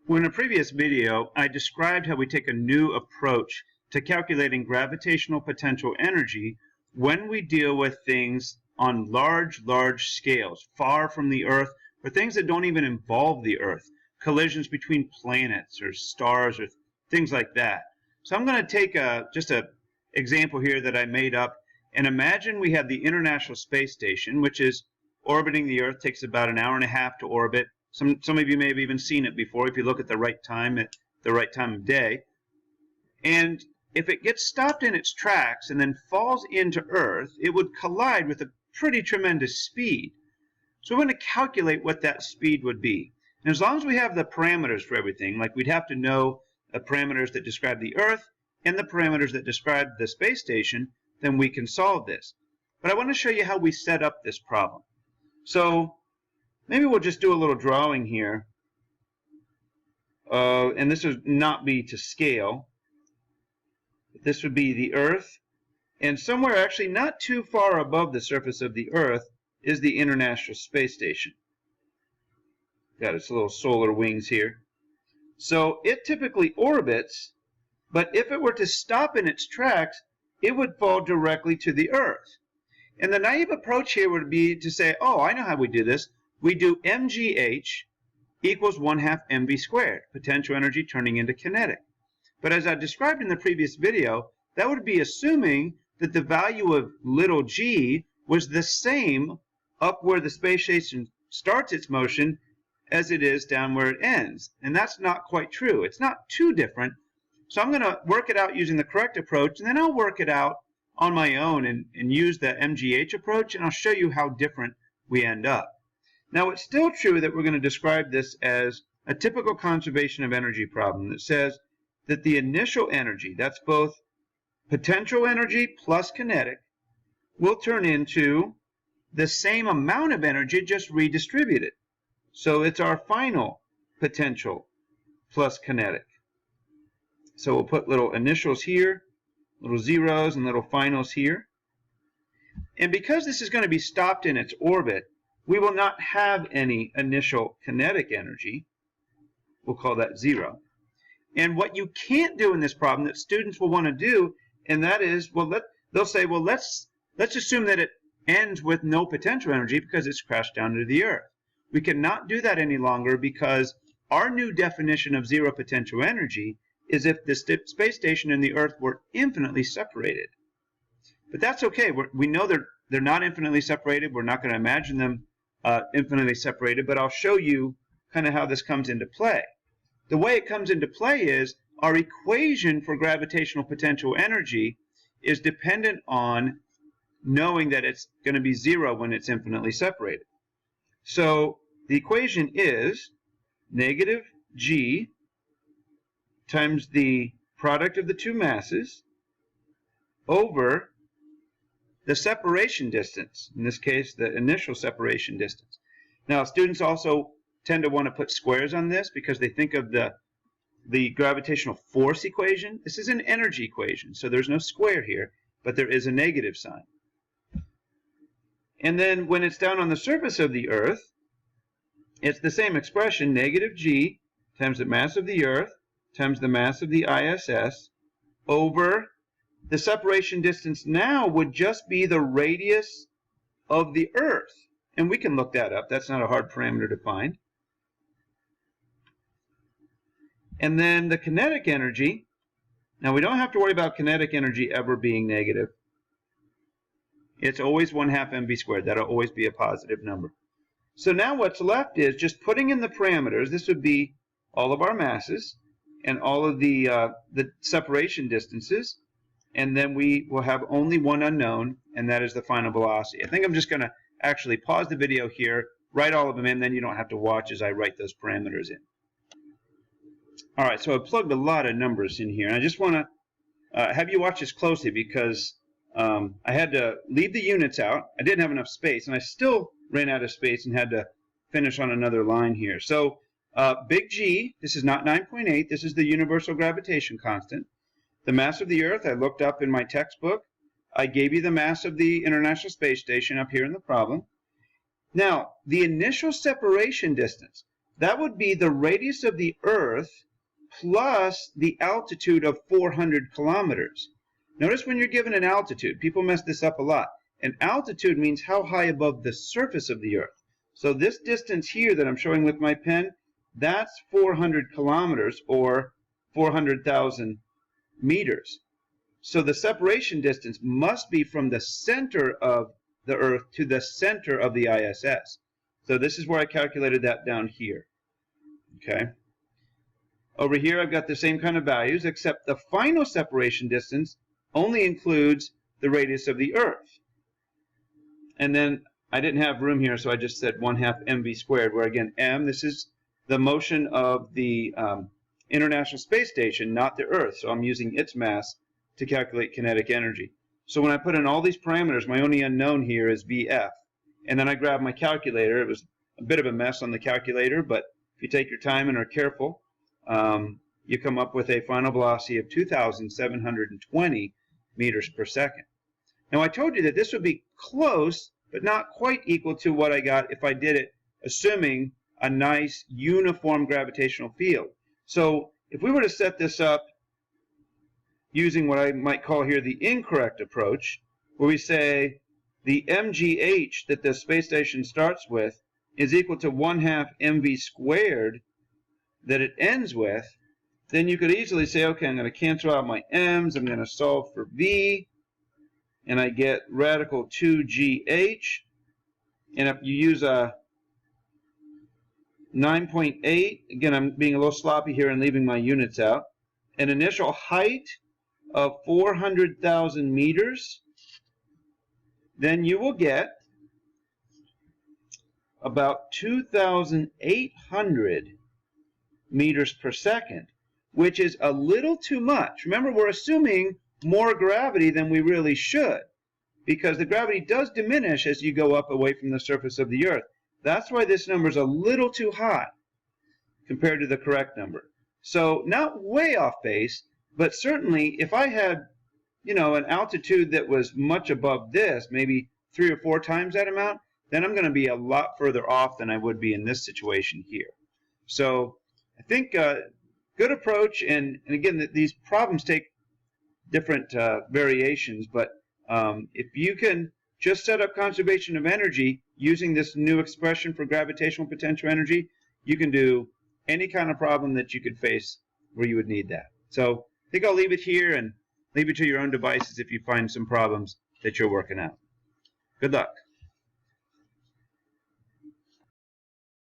Well, in a previous video, I described how we take a new approach to calculating gravitational potential energy when we deal with things on large scales, far from the Earth, or things that don't even involve the Earth, collisions between planets or stars or things like that. So I'm going to take just an example here that I made up, and imagine we have the International Space Station, which is orbiting the Earth, takes about an hour and a half to orbit. Some of you may have even seen it before if you look at the right time of day. And if it gets stopped in its tracks and then falls into Earth, it would collide with a pretty tremendous speed. So we're going to calculate what that speed would be. And as long as we have the parameters for everything, like we'd have to know the parameters that describe the Earth and the parameters that describe the space station, then we can solve this. But I want to show you how we set up this problem. So maybe we'll just do a little drawing here. And this would not be to scale. This would be the Earth. And somewhere actually not too far above the surface of the Earth is the International Space Station. Got its little solar wings here. So it typically orbits, but if it were to stop in its tracks, it would fall directly to the Earth. And the naive approach here would be to say, oh, I know how we do this. We do mgh equals 1/2 mv squared, potential energy turning into kinetic. But as I described in the previous video, that would be assuming that the value of little g was the same up where the space station starts its motion as it is down where it ends. And that's not quite true. It's not too different. So I'm going to work it out using the correct approach, and then I'll work it out on my own and use the mgh approach, and I'll show you how different we end up. Now, it's still true that we're going to describe this as a typical conservation of energy problem that says that the initial energy, that's both potential energy plus kinetic, will turn into the same amount of energy just redistributed. So it's our final potential plus kinetic. So we'll put little initials here, little zeros, and little finals here. And because this is going to be stopped in its orbit, we will not have any initial kinetic energy. We'll call that 0. And what you can't do in this problem that students will want to do, and that is, well, they'll say, well, let's assume that it ends with no potential energy because it's crashed down to the Earth. We cannot do that any longer because our new definition of zero potential energy is if the space station and the Earth were infinitely separated. But that's okay. We know they're not infinitely separated. We're not going to imagine them infinitely separated, but I'll show you kind of how this comes into play. The way it comes into play is our equation for gravitational potential energy is dependent on knowing that it's going to be 0 when it's infinitely separated. So the equation is negative g times the product of the two masses over the separation distance, in this case the initial separation distance. Now students also tend to want to put squares on this because they think of the gravitational force equation. This is an energy equation, so there's no square here, but there is a negative sign. And then when it's down on the surface of the Earth, it's the same expression, negative g times the mass of the Earth times the mass of the ISS over the separation distance now would just be the radius of the Earth. And we can look that up. That's not a hard parameter to find. And then the kinetic energy, now we don't have to worry about kinetic energy ever being negative. It's always 1/2 mv squared. That'll always be a positive number. So now what's left is just putting in the parameters. This would be all of our masses and all of the separation distances. And then we will have only one unknown, and that is the final velocity. I think I'm just going to actually pause the video here, write all of them in, then you don't have to watch as I write those parameters in. All right, so I plugged a lot of numbers in here, and I just want to have you watch this closely because I had to leave the units out. I didn't have enough space, and I still ran out of space and had to finish on another line here. So big G, this is not 9.8, this is the universal gravitation constant. The mass of the Earth, I looked up in my textbook. I gave you the mass of the International Space Station up here in the problem. Now, the initial separation distance, that would be the radius of the Earth plus the altitude of 400 kilometers. Notice when you're given an altitude, people mess this up a lot. An altitude means how high above the surface of the Earth. So this distance here that I'm showing with my pen, that's 400 kilometers or 400,000 meters. So the separation distance must be from the center of the Earth to the center of the ISS. So this is where I calculated that down here. Okay. Over here I've got the same kind of values, except the final separation distance only includes the radius of the Earth. And then I didn't have room here, so I just said 1/2 mv squared, where again, m, this is the motion of the International Space Station, not the Earth. So I'm using its mass to calculate kinetic energy. So when I put in all these parameters, my only unknown here is Vf. And then I grabbed my calculator. It was a bit of a mess on the calculator, but if you take your time and are careful, you come up with a final velocity of 2,720 meters per second. Now I told you that this would be close, but not quite equal to what I got if I did it assuming a nice uniform gravitational field. So if we were to set this up using what I might call here the incorrect approach, where we say the mgh that the space station starts with is equal to 1/2 mv squared that it ends with, then you could easily say, okay, I'm going to cancel out my m's, I'm going to solve for v, and I get radical 2gh. And if you use a 9.8, again, I'm being a little sloppy here and leaving my units out, an initial height of 400,000 meters, then you will get about 2,800 meters per second, which is a little too much. Remember, we're assuming more gravity than we really should, because the gravity does diminish as you go up away from the surface of the Earth. That's why this number is a little too high compared to the correct number. So not way off base, but certainly if I had, an altitude that was much above this, maybe 3 or 4 times that amount, then I'm going to be a lot further off than I would be in this situation here. So I think good approach, and again, these problems take different variations, but if you can just set up conservation of energy using this new expression for gravitational potential energy, you can do any kind of problem that you could face where you would need that. So I think I'll leave it here and leave it to your own devices if you find some problems that you're working out. Good luck.